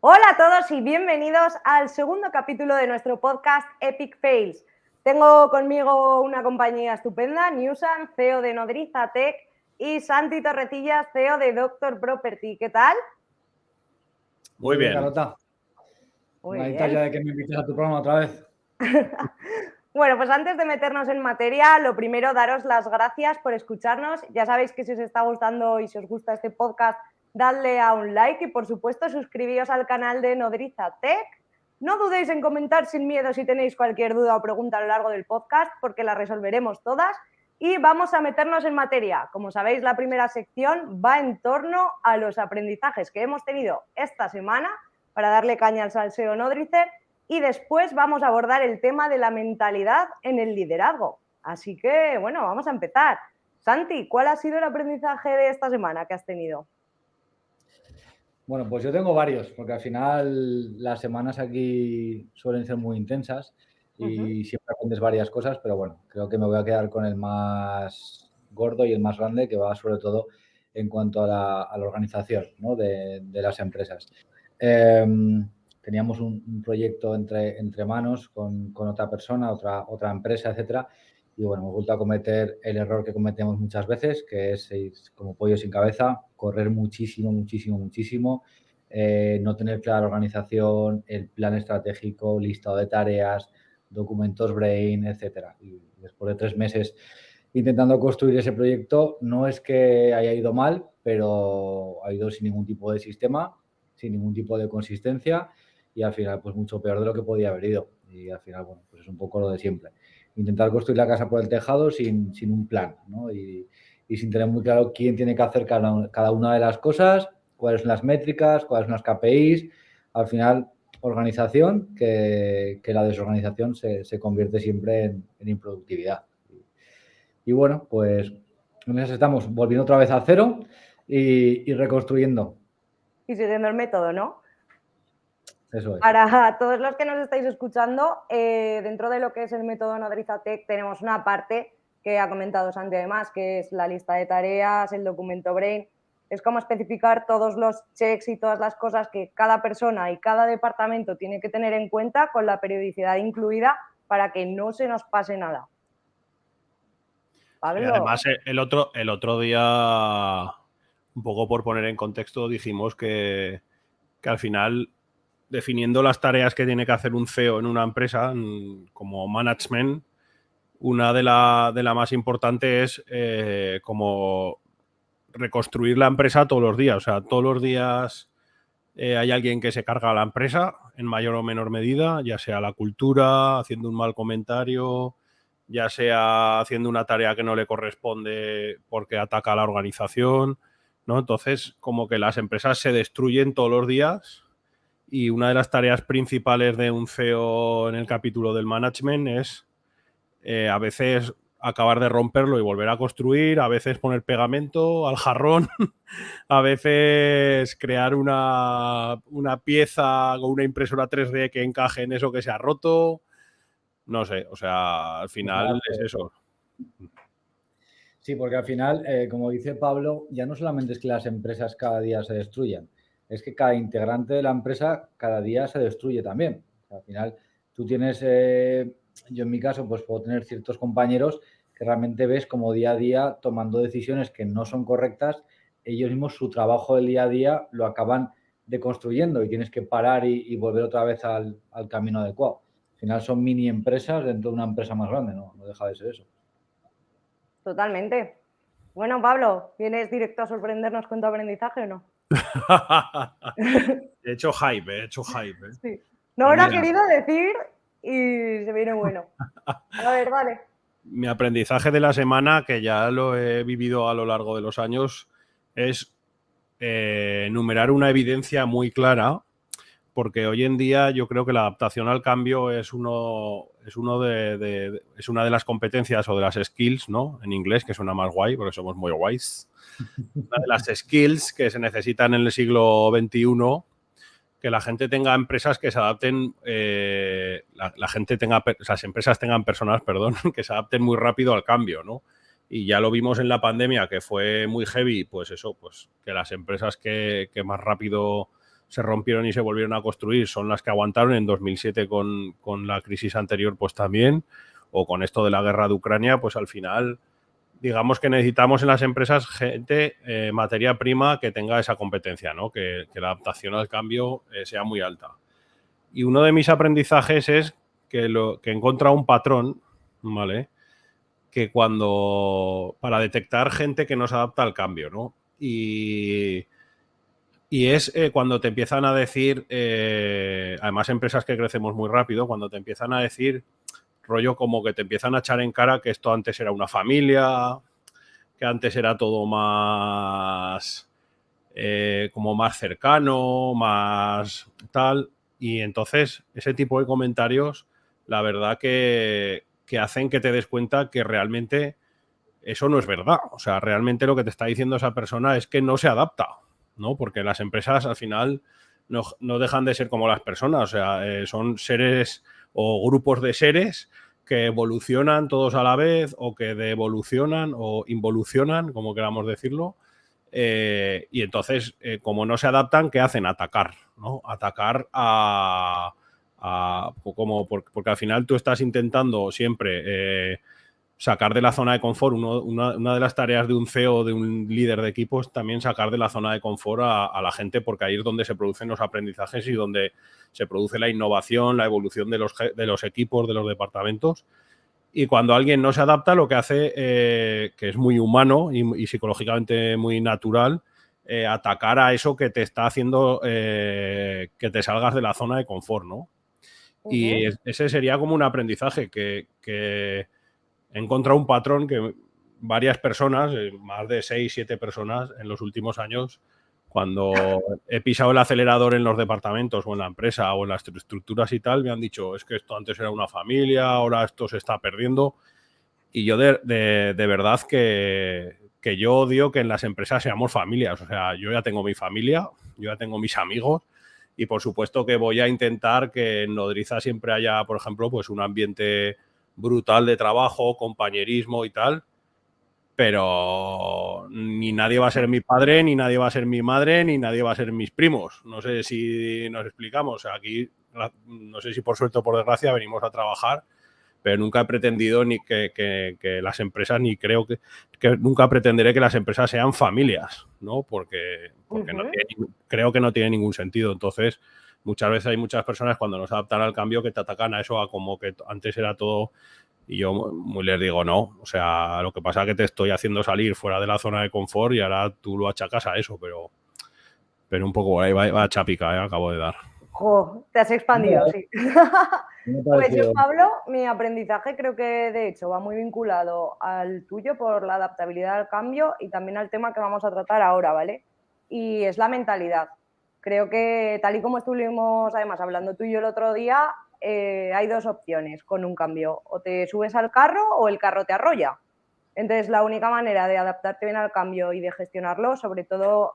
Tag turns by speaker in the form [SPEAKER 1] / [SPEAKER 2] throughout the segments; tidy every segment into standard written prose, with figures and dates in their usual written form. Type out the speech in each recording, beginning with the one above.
[SPEAKER 1] Hola a todos y bienvenidos al segundo capítulo de nuestro podcast Epic Fails. Tengo conmigo una compañía estupenda, Newsan, CEO de Nodriza Tech, y Santi Torrecillas, CEO de Doctor Property. ¿Qué tal?
[SPEAKER 2] Muy bien.
[SPEAKER 3] Carlota.
[SPEAKER 1] Muy
[SPEAKER 3] Una
[SPEAKER 1] bien.
[SPEAKER 3] ya de que me invites a tu programa otra vez.
[SPEAKER 1] Bueno, pues antes de meternos en materia, lo primero, daros las gracias por escucharnos. Ya sabéis que si os está gustando y si os gusta este podcast, dadle a un like y, por supuesto, suscribíos al canal de Nodriza Tech. No dudéis en comentar sin miedo si tenéis cualquier duda o pregunta a lo largo del podcast, porque la resolveremos todas. Y vamos a meternos en materia. Como sabéis, la primera sección va en torno a los aprendizajes que hemos tenido esta semana para darle caña al salseo Nodriza. Y después vamos a abordar el tema de la mentalidad en el liderazgo. Así que, bueno, vamos a empezar. Santi, ¿cuál ha sido el aprendizaje de esta semana que has tenido?
[SPEAKER 3] Bueno, pues yo tengo varios, porque al final las semanas aquí suelen ser muy intensas y siempre aprendes varias cosas, pero bueno, creo que me voy a quedar con el más gordo y el más grande, que va sobre todo en cuanto a la organización, ¿no? de las empresas. Teníamos un proyecto entre manos con otra persona, otra empresa, etcétera, y bueno, hemos vuelto a cometer el error que cometemos muchas veces, que es ir como pollo sin cabeza, correr muchísimo, no tener clara la organización, el plan estratégico, listado de tareas, documentos Brain, etcétera. Y después de 3 meses intentando construir ese proyecto, no es que haya ido mal, pero ha ido sin ningún tipo de sistema, sin ningún tipo de consistencia y al final pues mucho peor de lo que podía haber ido. Y al final, bueno, pues es un poco lo de siempre. Intentar construir la casa por el tejado sin un plan, ¿no? Y sin tener muy claro quién tiene que hacer cada una de las cosas, cuáles son las métricas, cuáles son las KPIs. Al final, organización, que la desorganización se convierte siempre en improductividad. Y bueno, pues en eso estamos, volviendo otra vez a cero y reconstruyendo.
[SPEAKER 1] Y siguiendo el método, ¿no?
[SPEAKER 3] Eso es.
[SPEAKER 1] Para todos los que nos estáis escuchando, dentro de lo que es el método Nodriza Tech tenemos una parte que ha comentado Santi además, que es la lista de tareas, el documento Brain. Es como especificar todos los checks y todas las cosas que cada persona y cada departamento tiene que tener en cuenta con la periodicidad incluida para que no se nos pase nada. Pablo.
[SPEAKER 2] Y además, el otro día, un poco por poner en contexto, dijimos que al final, definiendo las tareas que tiene que hacer un CEO en una empresa, como management, una de la más importante es como reconstruir la empresa todos los días. O sea, todos los días hay alguien que se carga a la empresa en mayor o menor medida, ya sea la cultura, haciendo un mal comentario, ya sea haciendo una tarea que no le corresponde porque ataca a la organización, ¿no? Entonces, como que las empresas se destruyen todos los días y una de las tareas principales de un CEO en el capítulo del management es a veces acabar de romperlo y volver a construir, a veces poner pegamento al jarrón, a veces crear una pieza con una impresora 3D que encaje en eso que se ha roto. No sé, o sea, al final es eso.
[SPEAKER 3] Sí, porque al final, como dice Pablo, ya no solamente es que las empresas cada día se destruyan, es que cada integrante de la empresa cada día se destruye también. O sea, al final, tú tienes, yo en mi caso, pues puedo tener ciertos compañeros que realmente ves como día a día tomando decisiones que no son correctas, ellos mismos su trabajo del día a día lo acaban deconstruyendo y tienes que parar y volver otra vez al camino adecuado. Al final son mini empresas dentro de una empresa más grande, no deja de ser eso.
[SPEAKER 1] Totalmente. Bueno, Pablo, ¿vienes directo a sorprendernos con tu aprendizaje o no?
[SPEAKER 2] He hecho hype.
[SPEAKER 1] Sí. No lo ha querido decir y se viene bueno. A ver, dale.
[SPEAKER 2] Mi aprendizaje de la semana, que ya lo he vivido a lo largo de los años, es enumerar una evidencia muy clara, porque hoy en día yo creo que la adaptación al cambio es una de las competencias o de las skills, ¿no? En inglés, que suena más guay, porque somos muy guays. Una de las skills que se necesitan en el siglo XXI, que la gente tenga empresas que se adapten, las empresas tengan personas, que se adapten muy rápido al cambio, ¿no? Y ya lo vimos en la pandemia, que fue muy heavy, pues eso, pues que las empresas que más rápido se rompieron y se volvieron a construir son las que aguantaron. En 2007 con la crisis anterior pues también, o con esto de la guerra de Ucrania, pues al final digamos que necesitamos en las empresas gente, materia prima que tenga esa competencia, ¿no? Que la adaptación al cambio sea muy alta. Y uno de mis aprendizajes es que he encontrado un patrón, ¿vale? Que para detectar gente que no se adapta al cambio, ¿no? Y es cuando te empiezan a decir, además empresas que crecemos muy rápido, cuando te empiezan a decir rollo como que te empiezan a echar en cara que esto antes era una familia, que antes era todo más como más cercano, más tal. Y entonces ese tipo de comentarios, la verdad que hacen que te des cuenta que realmente eso no es verdad. O sea, realmente lo que te está diciendo esa persona es que no se adapta, ¿no? Porque las empresas al final no dejan de ser como las personas. O sea, son seres o grupos de seres que evolucionan todos a la vez o que devolucionan o involucionan, como queramos decirlo. Y entonces, como no se adaptan, ¿qué hacen? Atacar, ¿no? Atacar porque al final tú estás intentando siempre sacar de la zona de confort. Una de las tareas de un CEO o de un líder de equipo es también sacar de la zona de confort a la gente, porque ahí es donde se producen los aprendizajes y donde se produce la innovación, la evolución de los equipos, de los departamentos. Y cuando alguien no se adapta, lo que hace, que es muy humano y psicológicamente muy natural, atacar a eso que te está haciendo que te salgas de la zona de confort, ¿no? Y ese sería como un aprendizaje que he encontrado un patrón que varias personas, más de 6, 7 personas en los últimos años, cuando he pisado el acelerador en los departamentos o en la empresa o en las estructuras y tal, me han dicho, es que esto antes era una familia, ahora esto se está perdiendo. Y yo de verdad que yo odio que en las empresas seamos familias. O sea, yo ya tengo mi familia, yo ya tengo mis amigos y por supuesto que voy a intentar que en Nodriza siempre haya, por ejemplo, pues un ambiente brutal de trabajo, compañerismo y tal, pero ni nadie va a ser mi padre, ni nadie va a ser mi madre, ni nadie va a ser mis primos. No sé si nos explicamos. Aquí, no sé si por suerte o por desgracia, venimos a trabajar, pero nunca he pretendido ni que las empresas, ni creo que nunca pretenderé que las empresas sean familias, ¿no? Porque creo que no tiene ningún sentido. Entonces, muchas veces hay muchas personas cuando no se adaptan al cambio que te atacan a eso, a como que antes era todo. Y yo muy les digo, no, o sea, lo que pasa es que te estoy haciendo salir fuera de la zona de confort y ahora tú lo achacas a eso, pero un poco ahí va chapica, acabo de dar.
[SPEAKER 1] Jo, te has expandido, sí. Pues yo, Pablo, mi aprendizaje creo que de hecho va muy vinculado al tuyo por la adaptabilidad al cambio y también al tema que vamos a tratar ahora, ¿vale? Y es la mentalidad. Creo que tal y como estuvimos además hablando tú y yo el otro día, hay dos opciones con un cambio. O te subes al carro o el carro te arrolla. Entonces, la única manera de adaptarte bien al cambio y de gestionarlo, sobre todo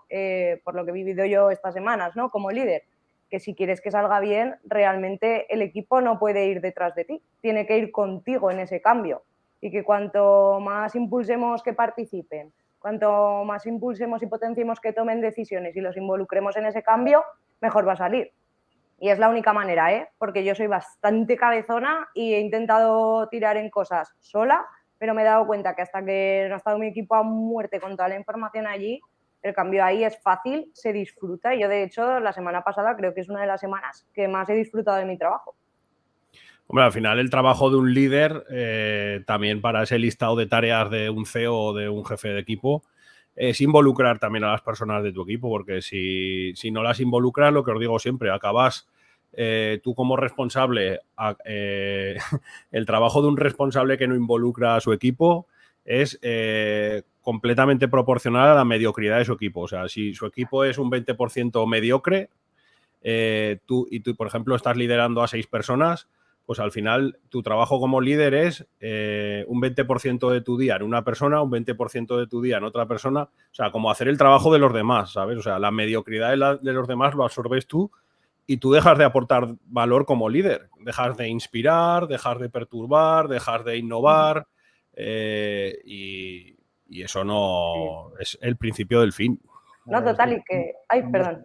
[SPEAKER 1] por lo que he vivido yo estas semanas, ¿no? Como líder, que si quieres que salga bien, realmente el equipo no puede ir detrás de ti, tiene que ir contigo en ese cambio. Y que cuanto más impulsemos que participen, cuanto más impulsemos y potenciemos que tomen decisiones y los involucremos en ese cambio, mejor va a salir. Y es la única manera, ¿eh? Porque yo soy bastante cabezona y he intentado tirar en cosas sola, pero me he dado cuenta que hasta que no ha estado mi equipo a muerte con toda la información allí, el cambio ahí es fácil, se disfruta. Y yo, de hecho, la semana pasada creo que es una de las semanas que más he disfrutado de mi trabajo.
[SPEAKER 2] Hombre, al final el trabajo de un líder, también para ese listado de tareas de un CEO o de un jefe de equipo, es involucrar también a las personas de tu equipo, porque si no las involucras, lo que os digo siempre, acabas tú como responsable, el trabajo de un responsable que no involucra a su equipo es completamente proporcional a la mediocridad de su equipo. O sea, si su equipo es un 20% mediocre, tú, por ejemplo, estás liderando a 6 personas, pues al final tu trabajo como líder es un 20% de tu día en una persona, un 20% de tu día en otra persona. O sea, como hacer el trabajo de los demás, ¿sabes? O sea, la mediocridad de los demás lo absorbes tú y tú dejas de aportar valor como líder. Dejas de inspirar, dejas de perturbar, dejas de innovar y eso no es el principio del fin.
[SPEAKER 1] No, total, y que... Ay, perdón.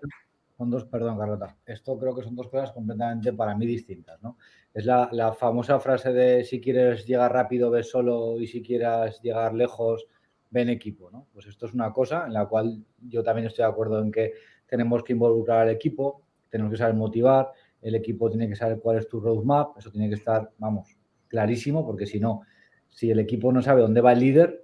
[SPEAKER 3] Perdón, Carlota, esto creo que son dos cosas completamente para mí distintas, ¿no? Es la famosa frase de si quieres llegar rápido, ve solo, y si quieres llegar lejos, ve en equipo, ¿no? Pues esto es una cosa en la cual yo también estoy de acuerdo en que tenemos que involucrar al equipo, tenemos que saber motivar, el equipo tiene que saber cuál es tu roadmap, eso tiene que estar, vamos, clarísimo, porque si no, si el equipo no sabe dónde va el líder,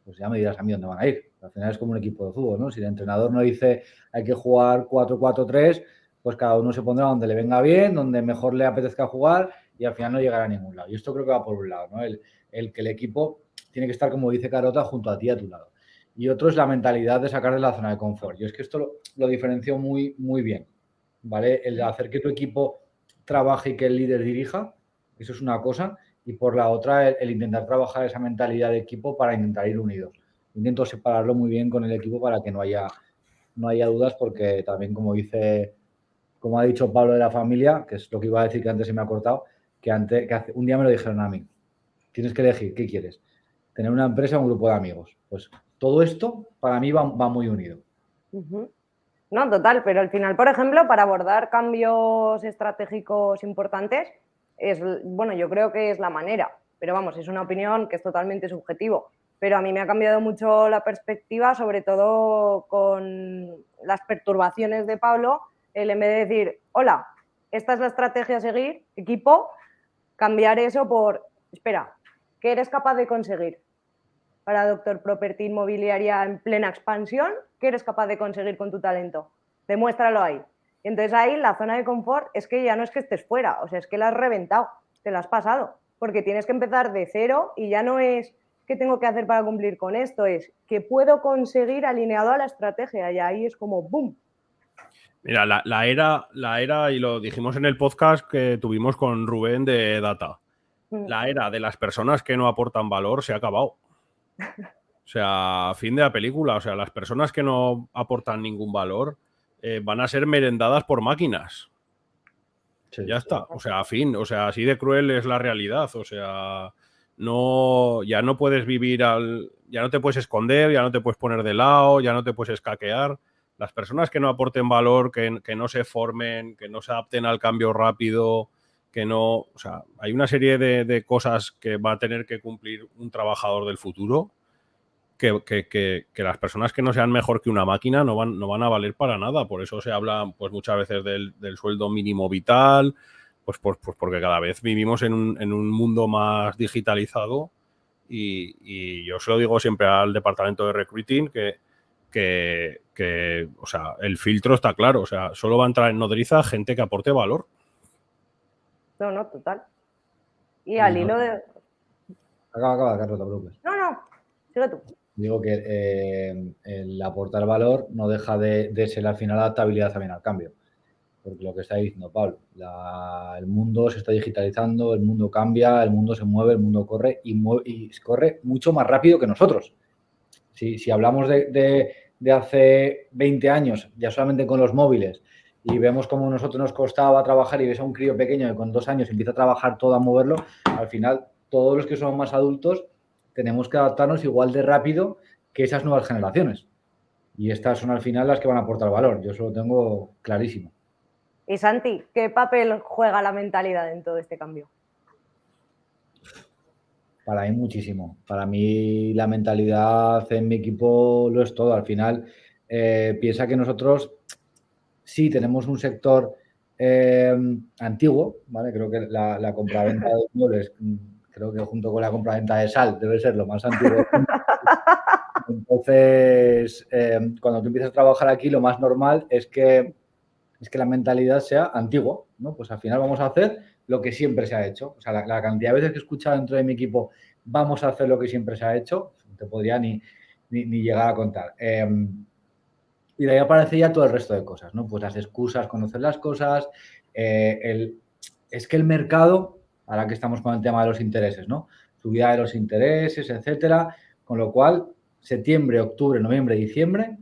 [SPEAKER 3] pues ya me dirás a mí dónde van a ir. Al final es como un equipo de fútbol, ¿no? Si el entrenador no dice hay que jugar 4-4-3, pues cada uno se pondrá donde le venga bien, donde mejor le apetezca jugar y al final no llegará a ningún lado. Y esto creo que va por un lado, ¿no? El que el equipo tiene que estar, como dice Carota, junto a ti, a tu lado. Y otro es la mentalidad de sacar de la zona de confort. Yo es que esto lo diferencio muy, muy bien, ¿vale? El hacer que tu equipo trabaje y que el líder dirija, eso es una cosa. Y por la otra, el intentar trabajar esa mentalidad de equipo para intentar ir unidos. Intento separarlo muy bien con el equipo para que no haya dudas, porque también, como ha dicho Pablo de la familia, que es lo que iba a decir que antes se me ha cortado, un día me lo dijeron a mí. Tienes que elegir, ¿qué quieres? ¿Tener una empresa o un grupo de amigos? Pues todo esto para mí va muy unido.
[SPEAKER 1] No, total, pero al final, por ejemplo, para abordar cambios estratégicos importantes, bueno, yo creo que es la manera, pero vamos, es una opinión que es totalmente subjetivo. Pero a mí me ha cambiado mucho la perspectiva, sobre todo con las perturbaciones de Pablo, en vez de decir, hola, esta es la estrategia a seguir, equipo, cambiar eso por, espera, ¿qué eres capaz de conseguir? Para Doctor Property Inmobiliaria en plena expansión, ¿qué eres capaz de conseguir con tu talento? Demuéstralo ahí. Y entonces ahí la zona de confort es que ya no es que estés fuera, o sea, es que la has reventado, te la has pasado, porque tienes que empezar de cero y ya no es qué tengo que hacer para cumplir con esto, es qué puedo conseguir alineado a la estrategia y ahí es como ¡boom!
[SPEAKER 2] Mira, la era, y lo dijimos en el podcast que tuvimos con Rubén de Data, la era de las personas que no aportan valor se ha acabado. O sea, fin de la película. O sea, las personas que no aportan ningún valor van a ser merendadas por máquinas. Sí, ya está. O sea, fin. O sea, así de cruel es la realidad. O sea, ya no puedes vivir ya no te puedes esconder, ya no te puedes poner de lado, ya no te puedes escaquear. Las personas que no aporten valor, que no se formen, que no se adapten al cambio rápido, que no... O sea, hay una serie de cosas que va a tener que cumplir un trabajador del futuro que las personas que no sean mejor que una máquina no van a valer para nada. Por eso se habla pues muchas veces del sueldo mínimo vital, pues porque cada vez vivimos en un mundo más digitalizado y yo se lo digo siempre al departamento de recruiting que o sea, el filtro está claro. O sea, solo va a entrar en Nodriza gente que aporte valor.
[SPEAKER 1] No, total. Y al hilo de...
[SPEAKER 3] Acaba, Carlos, te preocupes.
[SPEAKER 1] No, sigue tú.
[SPEAKER 3] Digo que el aportar valor no deja de ser al final adaptabilidad también al cambio. Porque lo que está diciendo Pablo, el mundo se está digitalizando, el mundo cambia, el mundo se mueve, el mundo corre y corre mucho más rápido que nosotros. Si hablamos de hace 20 años, ya solamente con los móviles, y vemos cómo a nosotros nos costaba trabajar y ves a un crío pequeño que con 2 años empieza a trabajar todo, a moverlo, al final todos los que somos más adultos tenemos que adaptarnos igual de rápido que esas nuevas generaciones. Y estas son al final las que van a aportar valor. Yo eso lo tengo clarísimo.
[SPEAKER 1] Y Santi, ¿qué papel juega la mentalidad en todo este cambio?
[SPEAKER 3] Para mí muchísimo. Para mí la mentalidad en mi equipo lo es todo. Al final, piensa que nosotros sí tenemos un sector antiguo, ¿vale? Creo que la compraventa de inmuebles, creo que junto con la compraventa de sal debe ser lo más antiguo. Entonces, cuando tú empiezas a trabajar aquí, lo más normal es que la mentalidad sea antigua, ¿no? Pues al final vamos a hacer lo que siempre se ha hecho. O sea, la cantidad de veces que he escuchado dentro de mi equipo, vamos a hacer lo que siempre se ha hecho, no te podría ni llegar a contar. Y de ahí aparece ya todo el resto de cosas, ¿no? Pues las excusas, conocer las cosas, es que el mercado, ahora que estamos con el tema de los intereses, ¿no? Subida de los intereses, etcétera, con lo cual, septiembre, octubre, noviembre, diciembre,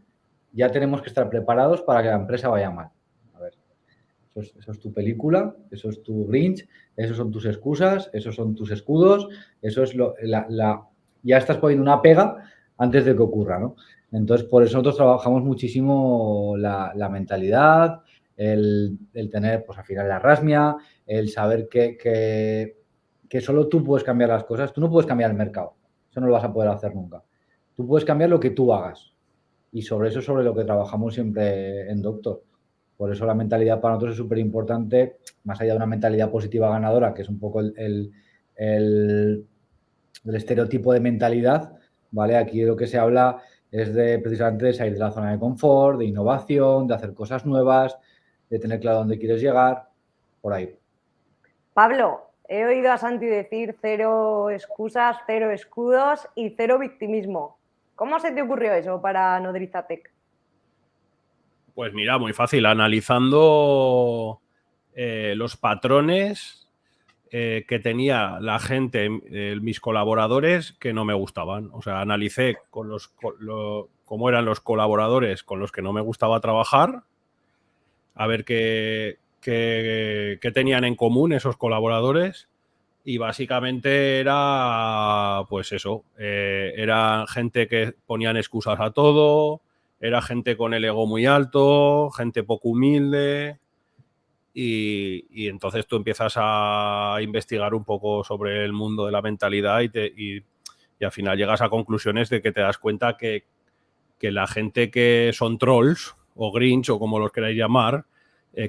[SPEAKER 3] ya tenemos que estar preparados para que la empresa vaya mal. A ver, eso es tu película, eso es tu Grinch, esos son tus excusas, esos son tus escudos, eso es ya estás poniendo una pega antes de que ocurra, ¿no? Entonces, por eso nosotros trabajamos muchísimo la mentalidad, el tener, pues al final la rasmia, el saber que solo tú puedes cambiar las cosas. Tú no puedes cambiar el mercado, eso no lo vas a poder hacer nunca. Tú puedes cambiar lo que tú hagas y sobre eso es sobre lo que trabajamos siempre en Doctor. Por eso la mentalidad para nosotros es súper importante, más allá de una mentalidad positiva ganadora, que es un poco el estereotipo de mentalidad, ¿vale? Aquí lo que se habla es de precisamente de salir de la zona de confort, de innovación, de hacer cosas nuevas, de tener claro dónde quieres llegar, por ahí.
[SPEAKER 1] Pablo, he oído a Santi decir 0 excusas, 0 escudos y 0 victimismo. ¿Cómo se te ocurrió eso para Nodrizatec?
[SPEAKER 2] Pues mira, muy fácil, analizando los patrones que tenía la gente, mis colaboradores, que no me gustaban. O sea, analicé cómo eran los colaboradores con los que no me gustaba trabajar, a ver qué tenían en común esos colaboradores. Y básicamente era, pues eso, era gente que ponían excusas a todo, era gente con el ego muy alto, gente poco humilde. Y entonces tú empiezas a investigar un poco sobre el mundo de la mentalidad y al final llegas a conclusiones de que te das cuenta que la gente que son trolls o grinch o como los queráis llamar,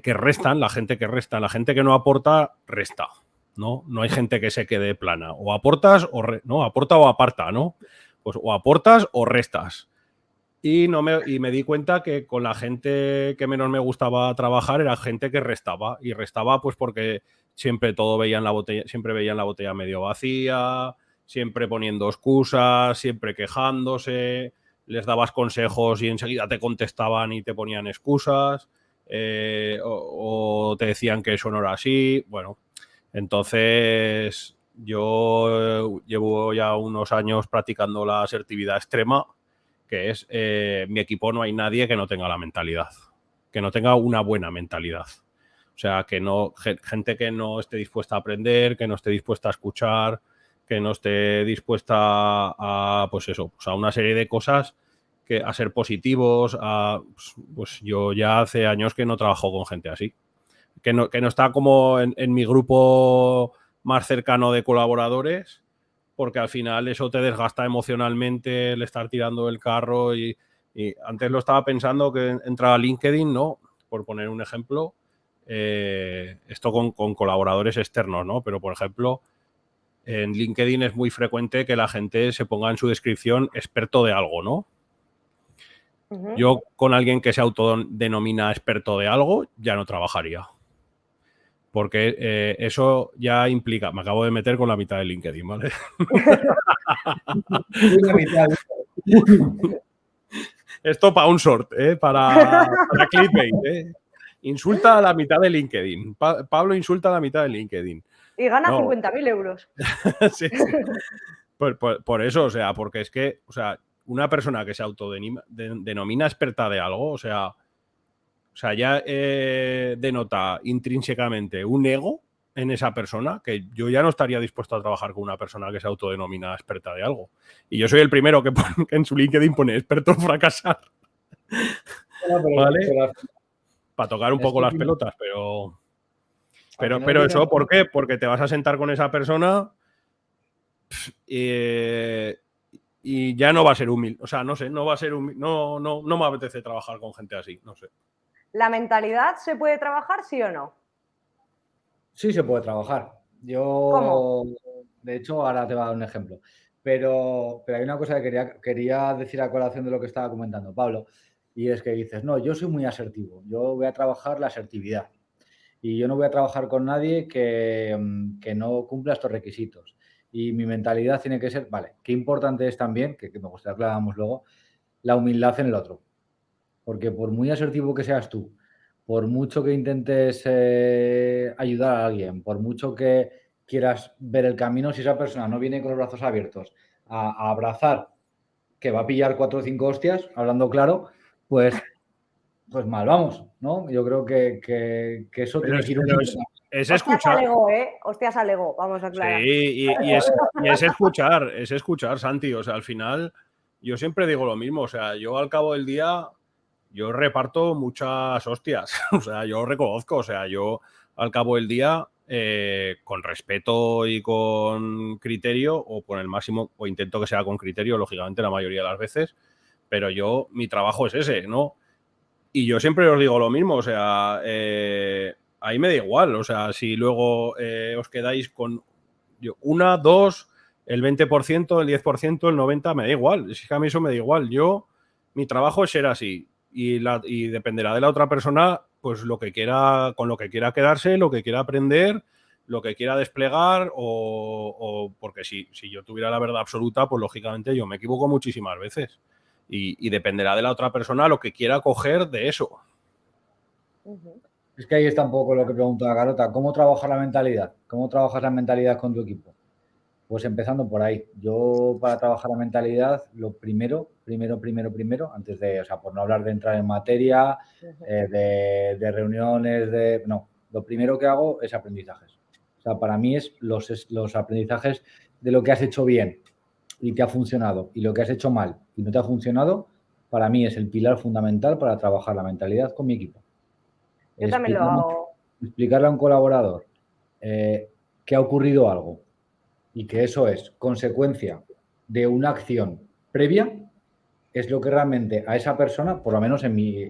[SPEAKER 2] que restan, la gente que no aporta, resta. ¿No? No hay gente que se quede plana. O aportas o no, aporta o aparta, ¿no? Pues o aportas o restas. Y me di cuenta que con la gente que menos me gustaba trabajar era gente que restaba. Y restaba pues porque siempre veían la botella medio vacía, siempre poniendo excusas, siempre quejándose, les dabas consejos y enseguida te contestaban y te ponían excusas, o te decían que eso no era así. Bueno, entonces yo llevo ya unos años practicando la asertividad extrema, que es mi equipo no hay nadie que no tenga la mentalidad, que no tenga una buena mentalidad. O sea, que no, gente que no esté dispuesta a aprender, que no esté dispuesta a escuchar, que no esté dispuesta a pues eso, pues a una serie de cosas, a ser positivos. Pues yo ya hace años que no trabajo con gente así. Que no está como en mi grupo más cercano de colaboradores, porque al final eso te desgasta emocionalmente el estar tirando el carro y antes lo estaba pensando que entra a LinkedIn, ¿no? Por poner un ejemplo, esto con colaboradores externos, ¿no? Pero, por ejemplo, en LinkedIn es muy frecuente que la gente se ponga en su descripción experto de algo, ¿no? Yo con alguien que se autodenomina experto de algo ya no trabajaría. Porque eso ya implica, me acabo de meter con la mitad de LinkedIn, ¿vale? Esto para un short, para clickbait. Insulta a la mitad de LinkedIn. Pablo insulta a la mitad de LinkedIn.
[SPEAKER 1] Y gana 50.000 euros.
[SPEAKER 2] Sí. Por eso, o sea, porque es que, o sea, una persona que se autodenomina experta de algo, o sea, ya denota intrínsecamente un ego en esa persona, que yo ya no estaría dispuesto a trabajar con una persona que se autodenomina experta de algo. Y yo soy el primero que en su LinkedIn pone experto en fracasar. ¿Vale? Para tocar un poco las pelotas, pero eso, ¿por qué? Porque te vas a sentar con esa persona y ya no va a ser humilde. O sea, no sé, no va a ser humilde. No me apetece trabajar con gente así, no sé.
[SPEAKER 1] ¿La mentalidad se puede trabajar, sí o no?
[SPEAKER 3] Sí se puede trabajar.
[SPEAKER 1] ¿Cómo?
[SPEAKER 3] De hecho, ahora te voy a dar un ejemplo. Pero hay una cosa que quería decir a colación de lo que estaba comentando Pablo, y es que dices, no, yo soy muy asertivo, yo voy a trabajar la asertividad y yo no voy a trabajar con nadie que no cumpla estos requisitos. Y mi mentalidad tiene que ser, vale, qué importante es también, que me gustaría que habláramos luego, la humildad en el otro. Porque por muy asertivo que seas tú, por mucho que intentes ayudar a alguien, por mucho que quieras ver el camino, si esa persona no viene con los brazos abiertos a abrazar, que va a pillar 4 o 5 hostias, hablando claro, pues mal vamos, ¿no? Yo creo que eso tiene que ir un poco.
[SPEAKER 2] Es escuchar.
[SPEAKER 1] Hostias al ego, vamos a aclarar.
[SPEAKER 2] Sí, y es escuchar, Santi. O sea, al final yo siempre digo lo mismo, o sea, yo al cabo del día, yo reparto muchas hostias, o sea, yo reconozco, o sea, yo al cabo del día, con respeto y con criterio, o con el máximo, o intento que sea con criterio, lógicamente, la mayoría de las veces, pero mi trabajo es ese, ¿no? Y yo siempre os digo lo mismo, o sea, ahí me da igual, o sea, si luego os quedáis con una, dos, el 20%, el 10%, el 90%, me da igual, es que a mí eso me da igual. Mi trabajo es ser así y dependerá de la otra persona, pues lo que quiera, con lo que quiera quedarse, lo que quiera aprender, lo que quiera desplegar o porque si yo tuviera la verdad absoluta, pues lógicamente yo me equivoco muchísimas veces y dependerá de la otra persona lo que quiera coger de eso.
[SPEAKER 3] Es que ahí está un poco lo que preguntaba Garota. ¿Cómo trabajar la mentalidad? ¿Cómo trabajas la mentalidad con tu equipo? Pues empezando por ahí. Yo para trabajar la mentalidad, lo primero, antes de, o sea, por no hablar de entrar en materia, de reuniones, no, lo primero que hago es aprendizajes. O sea, para mí es los aprendizajes de lo que has hecho bien y te ha funcionado y lo que has hecho mal y no te ha funcionado, para mí es el pilar fundamental para trabajar la mentalidad con mi equipo.
[SPEAKER 1] Yo también lo hago.
[SPEAKER 3] Explicarle a un colaborador que ha ocurrido algo y que eso es consecuencia de una acción previa, es lo que realmente a esa persona, por lo menos en mi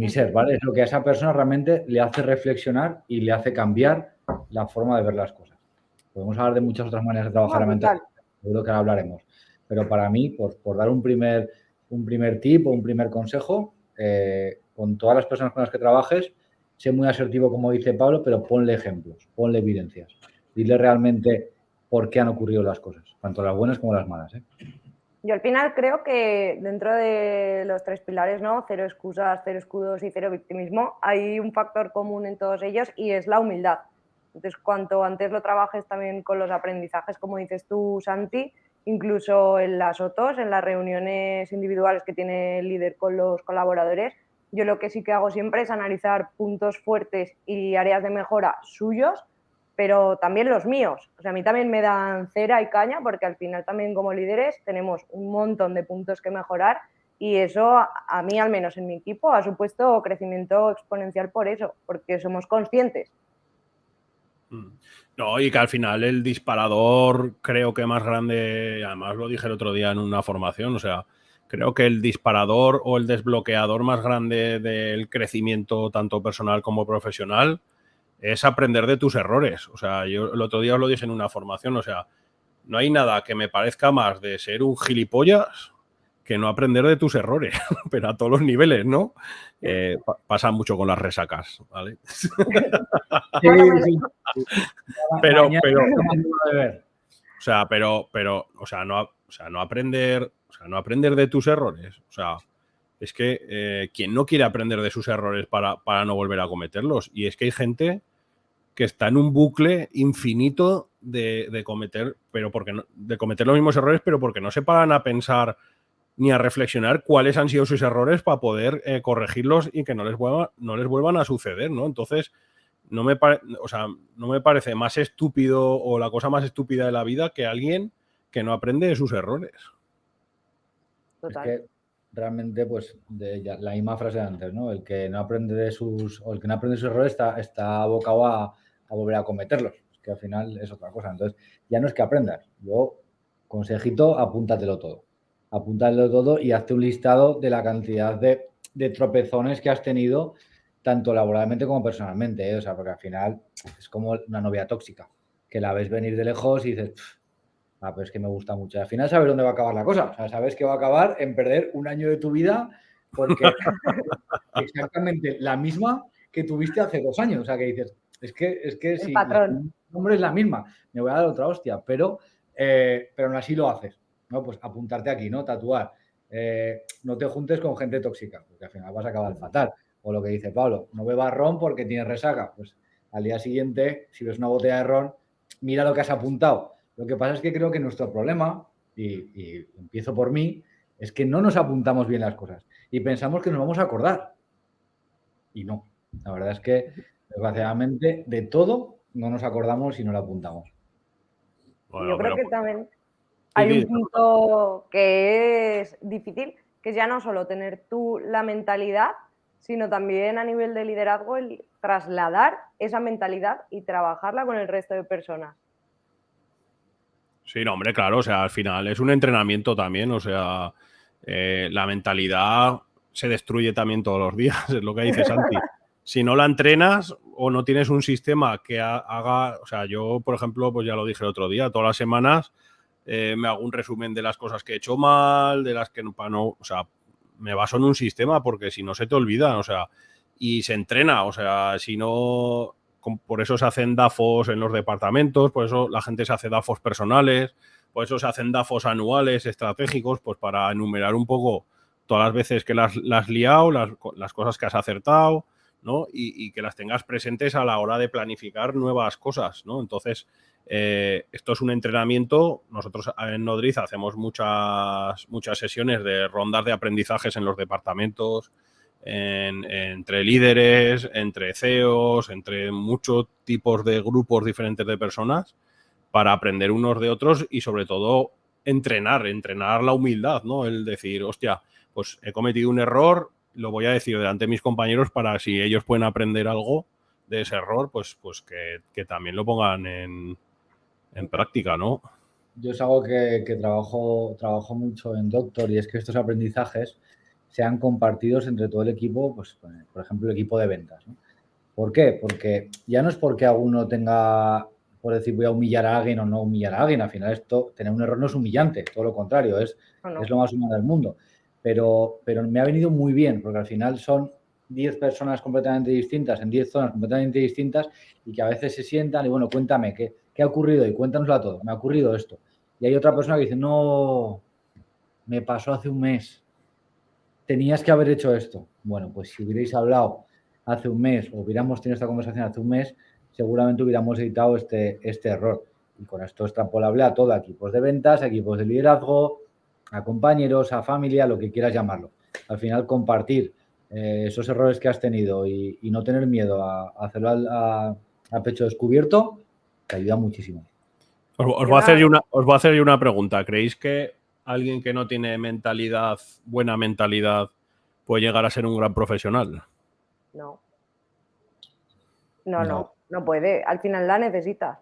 [SPEAKER 3] ser, ¿vale? Es lo que a esa persona realmente le hace reflexionar y le hace cambiar la forma de ver las cosas. Podemos hablar de muchas otras maneras de trabajar la mentalidad, seguro que ahora hablaremos. Pero para mí, por dar un primer tip o un primer consejo, con todas las personas con las que trabajes, sé muy asertivo, como dice Pablo, pero ponle ejemplos, ponle evidencias. Dile realmente por qué han ocurrido las cosas, tanto las buenas como las malas, ¿eh?
[SPEAKER 1] Yo al final creo que dentro de los 3 pilares, ¿no? 0 excusas, 0 escudos y 0 victimismo, hay un factor común en todos ellos y es la humildad. Entonces, cuanto antes lo trabajes también con los aprendizajes, como dices tú, Santi, incluso en las OTOs, en las reuniones individuales que tiene el líder con los colaboradores, yo lo que sí que hago siempre es analizar puntos fuertes y áreas de mejora suyos, pero también los míos. O sea, a mí también me dan cera y caña porque al final también como líderes tenemos un montón de puntos que mejorar y eso a mí, al menos en mi equipo, ha supuesto crecimiento exponencial por eso, porque somos conscientes.
[SPEAKER 2] No, y que al final el disparador creo que más grande, además lo dije el otro día en una formación, o sea, creo que el disparador o el desbloqueador más grande del crecimiento tanto personal como profesional es aprender de tus errores. O sea, yo el otro día os lo dije en una formación, o sea, no hay nada que me parezca más de ser un gilipollas que no aprender de tus errores, pero a todos los niveles, ¿no? Pasa mucho con las resacas, ¿vale?
[SPEAKER 3] Sí.
[SPEAKER 2] Pero, no aprender, no aprender de tus errores. O sea, es que quien no quiere aprender de sus errores para no volver a cometerlos. Y es que hay gente que está en un bucle infinito de cometer, de cometer los mismos errores, pero porque no se paran a pensar ni a reflexionar cuáles han sido sus errores para poder corregirlos y que no les vuelvan a suceder, ¿no? Entonces, no me parece más estúpido o la cosa más estúpida de la vida que alguien que no aprende de sus errores.
[SPEAKER 3] Total. Es que realmente, pues, la misma frase de antes, ¿no? El que no aprende de sus errores está abocado a volver a cometerlos. Es que al final es otra cosa. Entonces, ya no es que aprendas. Yo, consejito, apúntatelo todo. Apúntatelo todo y hazte un listado de la cantidad de tropezones que has tenido, tanto laboralmente como personalmente, ¿eh? O sea, porque al final es como una novia tóxica, que la ves venir de lejos y dices, pero es que me gusta mucho. Al final sabes dónde va a acabar la cosa. O sea, sabes que va a acabar en perder un año de tu vida porque exactamente la misma que tuviste hace 2 años. O sea, que dices, es que si el nombre es la misma, me voy a dar otra hostia, pero aún así lo haces, ¿no? Pues apuntarte aquí, ¿no? Tatuar. No te juntes con gente tóxica, porque al final vas a acabar fatal. O lo que dice Pablo, no bebas ron porque tienes resaca. Pues al día siguiente, si ves una botella de ron, mira lo que has apuntado. Lo que pasa es que creo que nuestro problema, y empiezo por mí, es que no nos apuntamos bien las cosas y pensamos que nos vamos a acordar. Y no. La verdad es que, desgraciadamente, de todo no nos acordamos y no lo apuntamos.
[SPEAKER 1] Bueno, yo creo que también Hay un punto que es difícil, que es ya no solo tener tú la mentalidad, sino también a nivel de liderazgo el trasladar esa mentalidad y trabajarla con el resto de personas.
[SPEAKER 2] Sí, no, hombre, claro, o sea, al final es un entrenamiento también, o sea, la mentalidad se destruye también todos los días, es lo que dice Santi. Si no la entrenas o no tienes un sistema que haga, o sea, yo, por ejemplo, pues ya lo dije el otro día, todas las semanas me hago un resumen de las cosas que he hecho mal, de las que no, o sea, me baso en un sistema porque si no se te olvida, o sea, y se entrena, o sea, si no, por eso se hacen DAFOs en los departamentos, por eso la gente se hace DAFOs personales, por eso se hacen DAFOs anuales, estratégicos, pues para enumerar un poco todas las veces que las has liado, las cosas que has acertado, ¿no? Y que las tengas presentes a la hora de planificar nuevas cosas, ¿no? Entonces, esto es un entrenamiento. Nosotros en Nodriz hacemos muchas sesiones de rondas de aprendizajes en los departamentos, entre líderes, entre CEOs, entre muchos tipos de grupos diferentes de personas para aprender unos de otros y sobre todo entrenar la humildad, ¿no? El decir, hostia, pues he cometido un error, lo voy a decir delante de mis compañeros para si ellos pueden aprender algo de ese error, pues que también lo pongan en práctica, ¿no?
[SPEAKER 3] Yo es algo que trabajo mucho en Doctor y es que estos aprendizajes sean compartidos entre todo el equipo, pues por ejemplo el equipo de ventas, ¿no? ¿Por qué? Porque ya no es porque alguno tenga, por decir, voy a humillar a alguien o no humillar a alguien. Al final esto, tener un error no es humillante, todo lo contrario, es lo más humano del mundo. Pero me ha venido muy bien, porque al final son 10 personas completamente distintas, en 10 zonas completamente distintas, y que a veces se sientan y, bueno, cuéntame, ¿qué ha ocurrido? Y cuéntanoslo a todos, me ha ocurrido esto. Y hay otra persona que dice, no, me pasó hace un mes, tenías que haber hecho esto. Bueno, pues si hubierais hablado hace un mes o hubiéramos tenido esta conversación hace un mes, seguramente hubiéramos evitado este error. Y con esto extrapolable a todo, a equipos de ventas, a equipos de liderazgo, a compañeros, a familia, lo que quieras llamarlo. Al final, compartir esos errores que has tenido y no tener miedo a hacerlo a pecho descubierto, te ayuda muchísimo.
[SPEAKER 2] Os voy a hacer yo una pregunta. ¿Creéis que alguien que no tiene buena mentalidad, puede llegar a ser un gran profesional?
[SPEAKER 1] No. No puede. Al final la necesitas.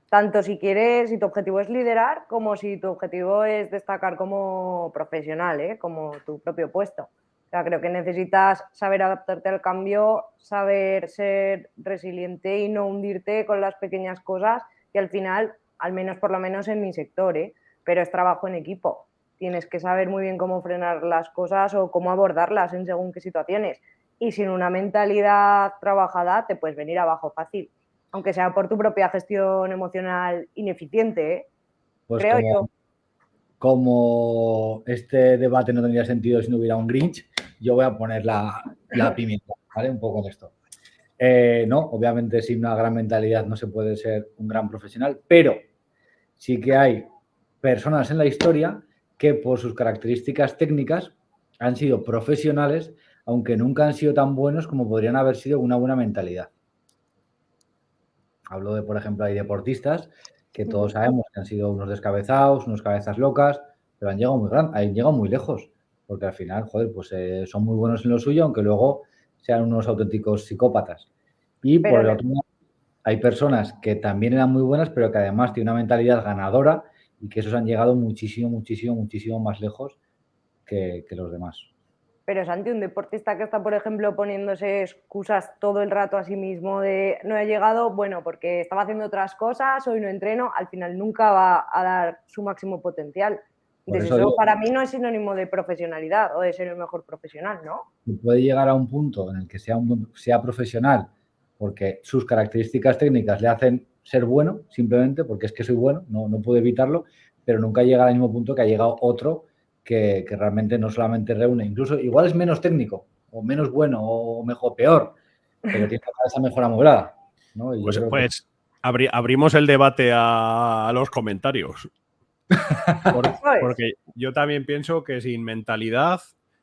[SPEAKER 1] Tanto si tu objetivo es liderar, como si tu objetivo es destacar como profesional, como tu propio puesto. O sea, creo que necesitas saber adaptarte al cambio, saber ser resiliente y no hundirte con las pequeñas cosas que al final, al menos por lo menos en mi sector, pero es trabajo en equipo. Tienes que saber muy bien cómo frenar las cosas o cómo abordarlas en según qué situaciones. Y sin una mentalidad trabajada te puedes venir abajo fácil, aunque sea por tu propia gestión emocional ineficiente,
[SPEAKER 3] pues
[SPEAKER 1] creo yo.
[SPEAKER 3] Como este debate no tendría sentido si no hubiera un Grinch, yo voy a poner la pimienta, ¿vale? Un poco de esto. No, obviamente sin una gran mentalidad no se puede ser un gran profesional, pero sí que hay personas en la historia que por sus características técnicas han sido profesionales, aunque nunca han sido tan buenos como podrían haber sido una buena mentalidad. Hablo de, por ejemplo, hay deportistas que todos sabemos que han sido unos descabezados, unos cabezas locas, pero han llegado muy lejos, porque al final, joder, pues son muy buenos en lo suyo, aunque luego sean unos auténticos psicópatas. Y por el otro lado, hay personas que también eran muy buenas, pero que además tienen una mentalidad ganadora y que esos han llegado muchísimo, muchísimo, muchísimo más lejos que los demás.
[SPEAKER 1] Pero Santi, un deportista que está, por ejemplo, poniéndose excusas todo el rato a sí mismo de no he llegado, bueno, porque estaba haciendo otras cosas, hoy no entreno, al final nunca va a dar su máximo potencial. Entonces eso para mí no es sinónimo de profesionalidad o de ser el mejor profesional, ¿no?
[SPEAKER 3] Puede llegar a un punto en el que sea profesional porque sus características técnicas le hacen ser bueno, simplemente porque es que soy bueno, no puedo evitarlo, pero nunca llega al mismo punto que ha llegado otro que realmente no solamente reúne, incluso igual es menos técnico, o menos bueno, o mejor, peor, pero tiene esa mejor amoblada, ¿no? Y
[SPEAKER 2] pues abrimos el debate a los comentarios. Porque yo también pienso que sin mentalidad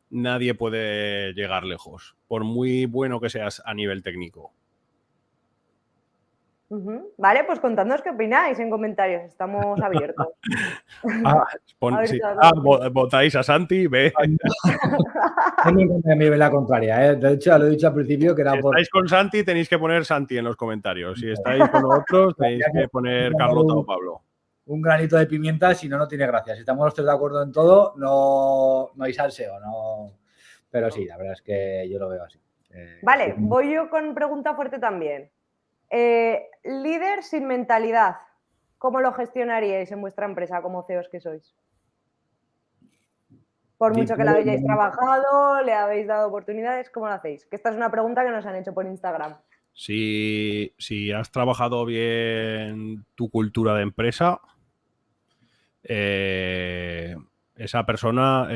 [SPEAKER 2] nadie puede llegar lejos, por muy bueno que seas a nivel técnico.
[SPEAKER 1] Vale, pues contadnos qué opináis en comentarios, estamos abiertos.
[SPEAKER 2] Votáis a Santi, ve.
[SPEAKER 3] A mí me la contraria, ¿eh? De hecho, lo he dicho al principio que era
[SPEAKER 2] si estáis con Santi, tenéis que poner Santi en los comentarios. Si estáis con otros, tenéis que poner Carlota o Pablo.
[SPEAKER 3] Un granito de pimienta, si no, no tiene gracia. Si estamos los tres de acuerdo en todo, no hay salseo, no. Pero sí, la verdad es que yo lo veo así.
[SPEAKER 1] Vale, voy yo con pregunta fuerte también. Líder sin mentalidad, ¿cómo lo gestionaríais en vuestra empresa como CEOs que sois? Por mucho que la hayáis trabajado, le habéis dado oportunidades, ¿cómo lo hacéis? Que esta es una pregunta que nos han hecho por Instagram.
[SPEAKER 2] Si has trabajado bien tu cultura de empresa, esa persona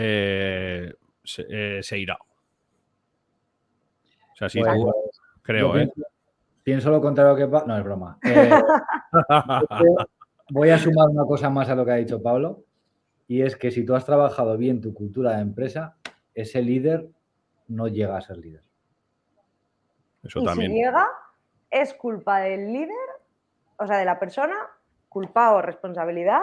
[SPEAKER 2] se irá. O sea, si
[SPEAKER 3] Pues,
[SPEAKER 2] tú, creo,
[SPEAKER 3] pienso lo contrario que Pablo. No, es broma. Voy a sumar una cosa más a lo que ha dicho Pablo, y es que si tú has trabajado bien tu cultura de empresa, ese líder no llega a ser líder.
[SPEAKER 2] Eso
[SPEAKER 1] y
[SPEAKER 2] también.
[SPEAKER 1] Si llega, ¿es culpa del líder, o sea, de la persona, culpa o responsabilidad,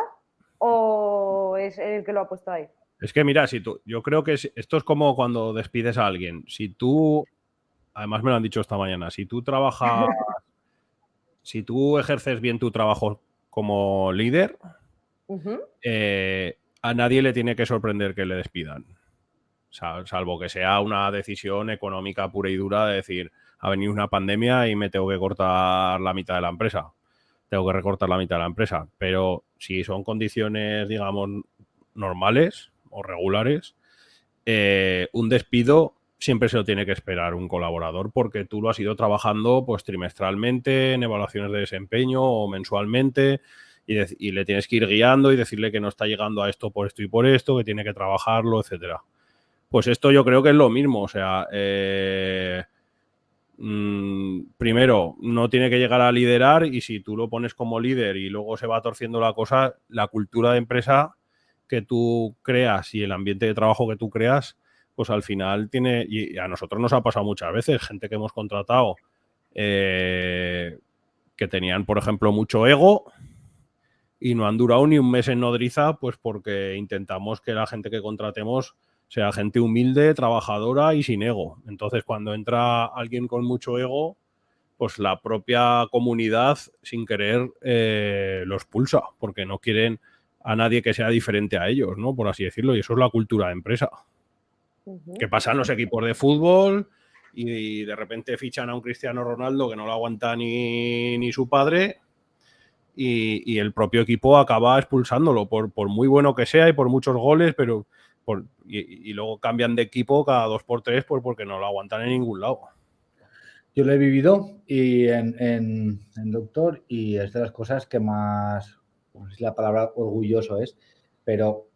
[SPEAKER 1] o es el que lo ha puesto ahí?
[SPEAKER 2] Es que mira, yo creo que esto es como cuando despides a alguien. Si tú, además me lo han dicho esta mañana, si tú trabajas, si tú ejerces bien tu trabajo como líder, a nadie le tiene que sorprender que le despidan. Salvo que sea una decisión económica pura y dura de decir, ha venido una pandemia y me tengo que cortar la mitad de la empresa. Tengo que recortar la mitad de la empresa. Pero si son condiciones, digamos, normales o regulares, un despido siempre se lo tiene que esperar un colaborador porque tú lo has ido trabajando pues trimestralmente en evaluaciones de desempeño o mensualmente y le tienes que ir guiando y decirle que no está llegando a esto y por esto, que tiene que trabajarlo, etcétera. Pues esto yo creo que es lo mismo, o sea, primero, no tiene que llegar a liderar y si tú lo pones como líder y luego se va torciendo la cosa, la cultura de empresa que tú creas y el ambiente de trabajo que tú creas, pues al final tiene, y a nosotros nos ha pasado muchas veces, gente que hemos contratado que tenían, por ejemplo, mucho ego y no han durado ni un mes en nodriza, pues porque intentamos que la gente que contratemos sea gente humilde, trabajadora y sin ego. Entonces, cuando entra alguien con mucho ego, pues la propia comunidad, sin querer, los expulsa, porque no quieren a nadie que sea diferente a ellos, ¿no? Por así decirlo, y eso es la cultura de empresa. Que pasan los equipos de fútbol y de repente fichan a un Cristiano Ronaldo que no lo aguanta ni su padre y el propio equipo acaba expulsándolo por muy bueno que sea y por muchos goles, pero y luego cambian de equipo cada 2x3 pues porque no lo aguantan en ningún lado.
[SPEAKER 3] Yo lo he vivido y en Doctor, y es de las cosas que más, no sé si la palabra orgulloso es, pero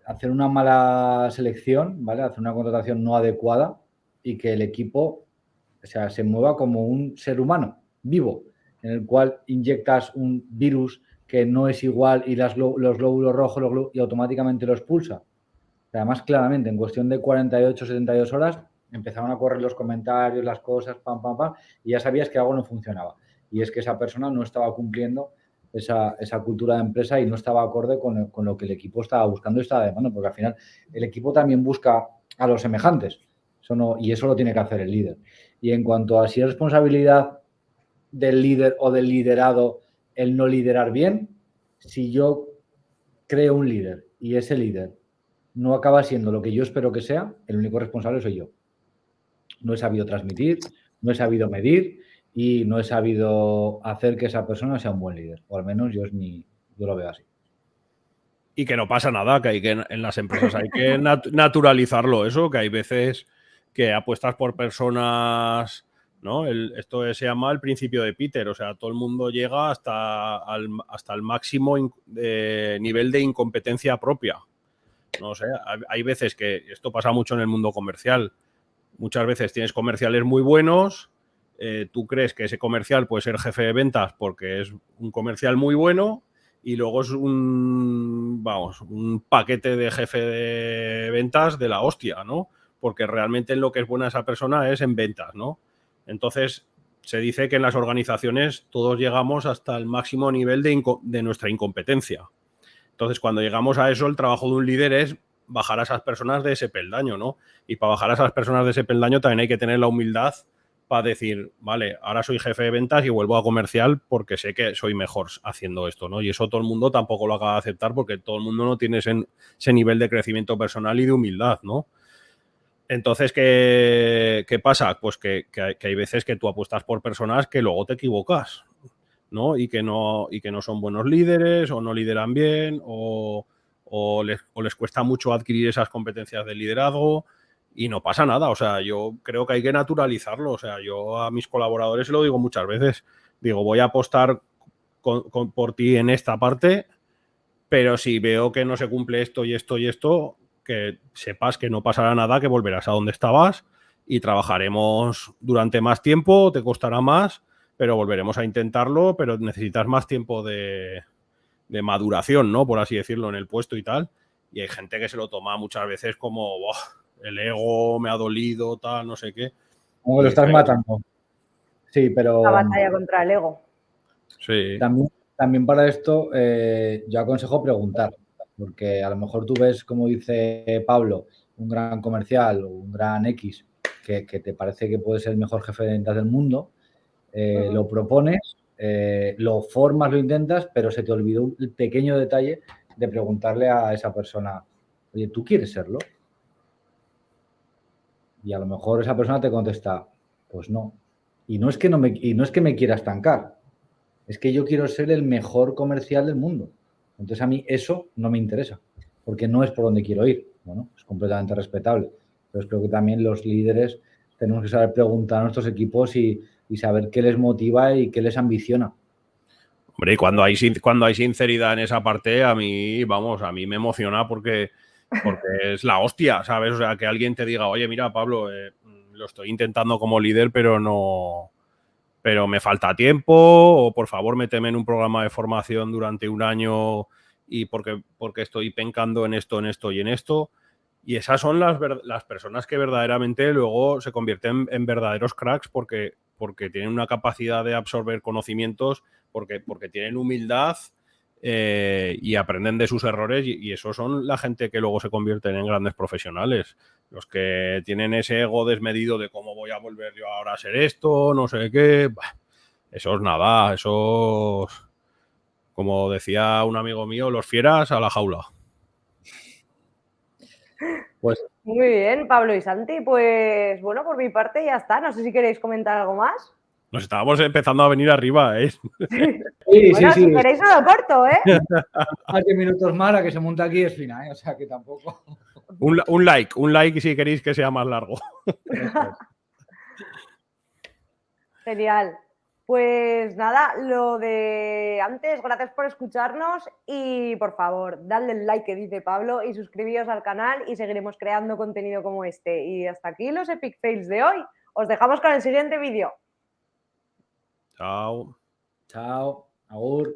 [SPEAKER 3] hacer una mala selección, ¿vale? Hacer una contratación no adecuada y que el equipo, o sea, se mueva como un ser humano vivo, en el cual inyectas un virus que no es igual y los glóbulos rojos y automáticamente lo expulsa. Además, claramente, en cuestión de 48, 72 horas, empezaron a correr los comentarios, las cosas, pam, pam, pam, y ya sabías que algo no funcionaba. Y es que esa persona no estaba cumpliendo esa cultura de empresa y no estaba acorde con lo que el equipo estaba buscando y estaba demandando, porque al final el equipo también busca a los semejantes. Y eso lo tiene que hacer el líder. Y en cuanto a si es responsabilidad del líder o del liderado el no liderar bien, si yo creo un líder y ese líder no acaba siendo lo que yo espero que sea, el único responsable soy yo. No he sabido transmitir, no he sabido medir y no he sabido hacer que esa persona sea un buen líder. O al menos yo lo veo así.
[SPEAKER 2] Y que no pasa nada, que en las empresas hay que naturalizarlo eso, que hay veces que apuestas por personas, ¿no? Esto se llama el principio de Peter, o sea, todo el mundo llega hasta el máximo nivel de incompetencia propia. No sé, hay veces que esto pasa mucho en el mundo comercial. Muchas veces tienes comerciales muy buenos, tú crees que ese comercial puede ser jefe de ventas porque es un comercial muy bueno y luego es un paquete de jefe de ventas de la hostia, ¿no? Porque realmente en lo que es buena esa persona es en ventas, ¿no? Entonces, se dice que en las organizaciones todos llegamos hasta el máximo nivel de nuestra incompetencia. Entonces, cuando llegamos a eso, el trabajo de un líder es bajar a esas personas de ese peldaño, ¿no? Y para bajar a esas personas de ese peldaño también hay que tener la humildad para decir, vale, ahora soy jefe de ventas y vuelvo a comercial porque sé que soy mejor haciendo esto, ¿no? Y eso todo el mundo tampoco lo acaba de aceptar porque todo el mundo no tiene ese nivel de crecimiento personal y de humildad, ¿no? Entonces, ¿qué pasa? Pues que hay veces que tú apuestas por personas que luego te equivocas, ¿no? Y que no son buenos líderes o no lideran bien o les cuesta mucho adquirir esas competencias de liderazgo y no pasa nada. O sea, yo creo que hay que naturalizarlo. O sea, yo a mis colaboradores lo digo muchas veces. Digo, voy a apostar por ti en esta parte, pero si veo que no se cumple esto y esto y esto, que sepas que no pasará nada, que volverás a donde estabas y trabajaremos durante más tiempo, te costará más, pero volveremos a intentarlo, pero necesitas más tiempo de maduración, ¿no? Por así decirlo, en el puesto y tal. Y hay gente que se lo toma muchas veces como, el ego me ha dolido, tal, no sé qué.
[SPEAKER 3] Como que lo estás matando. Sí,
[SPEAKER 1] La
[SPEAKER 3] pero
[SPEAKER 1] batalla contra el ego.
[SPEAKER 2] Sí.
[SPEAKER 3] también para esto yo aconsejo preguntar, porque a lo mejor tú ves, como dice Pablo, un gran comercial o un gran X que te parece que puede ser el mejor jefe de ventas del mundo, lo propones, lo formas, lo intentas, pero se te olvidó el pequeño detalle de preguntarle a esa persona, oye, ¿tú quieres serlo? Y a lo mejor esa persona te contesta, pues no. Y no es que me quiera estancar, es que yo quiero ser el mejor comercial del mundo. Entonces a mí eso no me interesa, porque no es por donde quiero ir. Bueno, es completamente respetable. Pero creo que también los líderes tenemos que saber preguntar a nuestros equipos y saber qué les motiva y qué les ambiciona.
[SPEAKER 2] Hombre, y cuando hay sinceridad en esa parte, a mí me emociona porque es la hostia, ¿sabes? O sea, que alguien te diga, oye, mira, Pablo, lo estoy intentando como líder, pero me falta tiempo, o por favor, méteme en un programa de formación durante un año y porque estoy pencando en esto y en esto. Y esas son las personas que verdaderamente luego se convierten en verdaderos cracks porque tienen una capacidad de absorber conocimientos, porque tienen humildad y aprenden de sus errores y eso son la gente que luego se convierten en grandes profesionales. Los que tienen ese ego desmedido de cómo voy a volver yo ahora a ser esto, no sé qué, eso es nada, eso es, como decía un amigo mío, los fieras a la jaula.
[SPEAKER 3] Pues
[SPEAKER 1] Muy bien, Pablo y Santi. Pues bueno, por mi parte ya está. No sé si queréis comentar algo más.
[SPEAKER 2] Nos estábamos empezando a venir arriba, ¿eh?
[SPEAKER 1] Bueno, si queréis no lo corto, ¿eh?
[SPEAKER 3] Más 10 minutos más, la que se monta aquí es fina, ¿eh? O sea que tampoco.
[SPEAKER 2] Un like si queréis que sea más largo.
[SPEAKER 1] Genial. Pues nada, lo de antes, gracias por escucharnos y por favor, dadle el like que dice Pablo y suscribíos al canal y seguiremos creando contenido como este. Y hasta aquí los Epic Fails de hoy. Os dejamos con el siguiente vídeo.
[SPEAKER 2] Chao.
[SPEAKER 3] Chao. Agur.